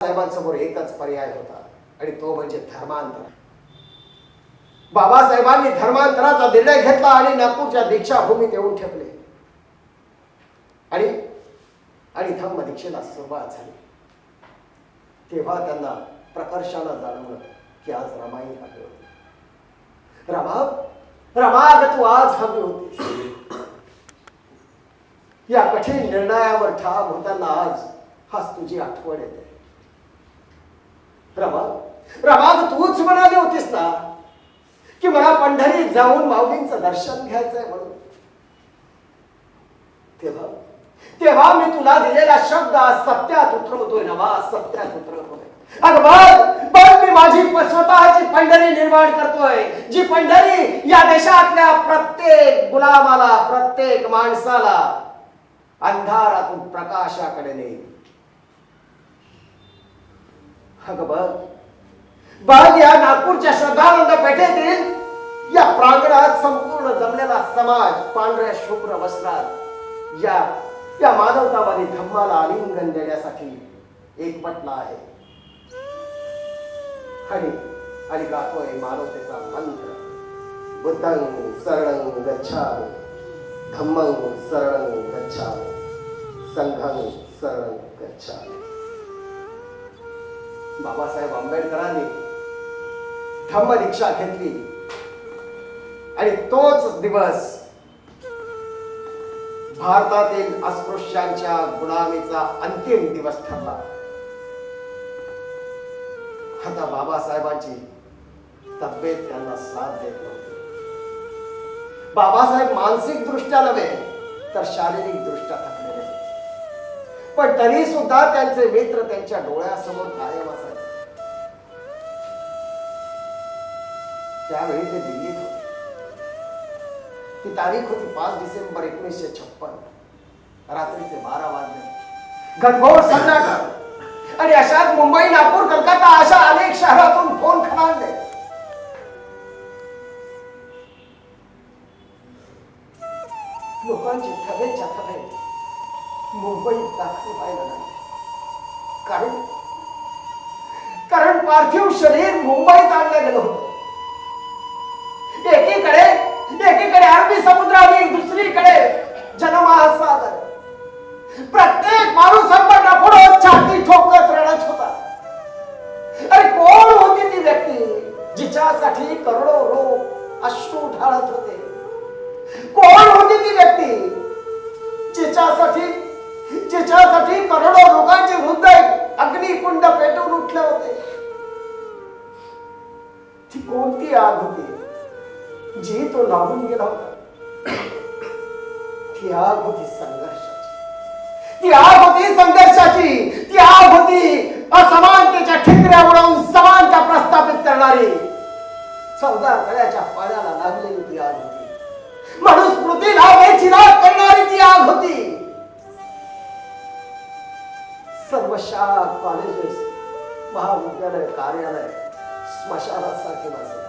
साहेबांसमोर एकच पर्याय होता आणि तो म्हणजे धर्मांतर. बाबासाहेबांनी धर्मांतराचा निर्णय घेतला आणि नागपूरच्या दीक्षाभूमीत येऊन ठेवले आणि धम्म दीक्षेला सुरुवात झाली. तेव्हा त्यांना प्रकर्षानं जाणवलं की आज रमाई हवी होती. रमा तू आज हवी होती. या कठीण निर्णयावर ठाम होताना आज तुझी आठवण येते. रमा तूच म्हणाली होतीस ना की मला पंढरीत जाऊन माऊलींचं दर्शन घ्यायचंय म्हणून. तेव्हा मी तुला दिलेला शब्द आज सत्यात उतरवतोय रमा, सत्यात उतरवतोय. अगं बघ मी माझी स्वतःची पंढरी निर्माण करतोय, जी पंढरी या देशातल्या प्रत्येक गुलामाला, प्रत्येक माणसाला अंधारातून प्रकाशाकडे नेईल. अगं बघ या नागपूरच्या श्रद्धानंद पेठेतील या प्रांगणात संपूर्ण जमलेला समाज पांढऱ्या शुभ्र वस्त्रात या मानवतावादी धम्माला आलिंगन देण्यासाठी एकवटला आहे आणि गातोय मानवतेचा मंत्र. बुद्धं शरणं गच्छामि, धम्मं शरणं गच्छामि, संघं शरणं गच्छामि. बाबासाहेब आंबेडकरांनी धम्म दीक्षा घेतली आणि तोच दिवस भारतातील अस्पृश्यांच्या गुलामीचा अंतिम दिवस ठरला. आता बाबासाहेबांची तब्येत त्यांना साथ देत नव्हती. बाबासाहेब मानसिक दृष्ट्या नव्हे तर शारीरिक दृष्ट्या थकलेले, पण तरी सुद्धा त्यांचे मित्र त्यांच्या डोळ्यासमोर कायम असायचे. त्यावेळी ते दिल्लीत होते. ती तारीख होती 5 डिसेंबर 1956. रात्रीचे 12 वाजले. घनघोर सन्नाटा आणि अशात मुंबई, नागपूर, कलकत्ता अशा अनेक शहरातून फोन खणाले. लोकांची थवेच्या थवे मुंबईत दाखल व्हायला लागले. कारण पार्थिव शरीर मुंबईत आणलं गेलं होतं. एकीकडे अरबी समुद्र आणि दुसरीकडे जनमहासागर. प्रत्येक माणूस पुढे छाती ठोकत रडत होता. अरे कोण होती ती व्यक्ती जिच्यासाठी करोडो लोक अश्रू ढाळत होते? कोण होती ती व्यक्ती जिच्यासाठी करोडो लोकांचे हृदय अग्निकुंड पेटून उठले होते? ती कोणती आग होती जी तो लावून गेला होता? ती आग होती संघर्षाची. ती आग होती असमानतेच्या ठिकऱ्या उडवून समानता प्रस्थापित करणारी. 14 गळ्याच्या पाण्याला लागलेली ती आग होती. मनुस्मृतीला बेचिराग करणारी ती आग होती. सर्व शाळा, कॉलेजेस, महाविद्यालय, कार्यालय स्मशानासारखे नसत.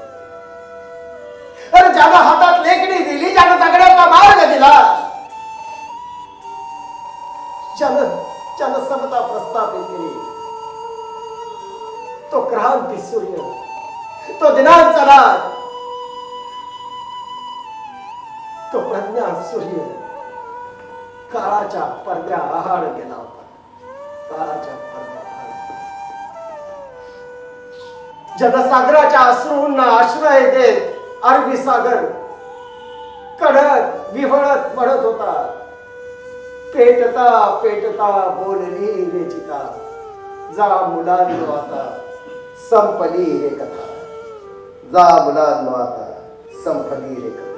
अरे ज्याला हातात लेखणी दिली, ज्याला जगण्याचा मार्ग दिला, ज्यानं समता प्रस्थापित केली, तो क्रांती सूर्य, तो दिनांचा नाद, तो प्रज्ञा सूर्य काळाच्या पडद्या आहाड गेला होता. काळाच्या पडद्या जनसागराच्या अश्रूंना आश्रय देत अरबी सागर कडक विव्हळत पडत होता. पेटता पेटता बोलली रे चिता, जा मुलांनो आता संपली रे कथा, जा मुलांनो आता संपली रे कथा.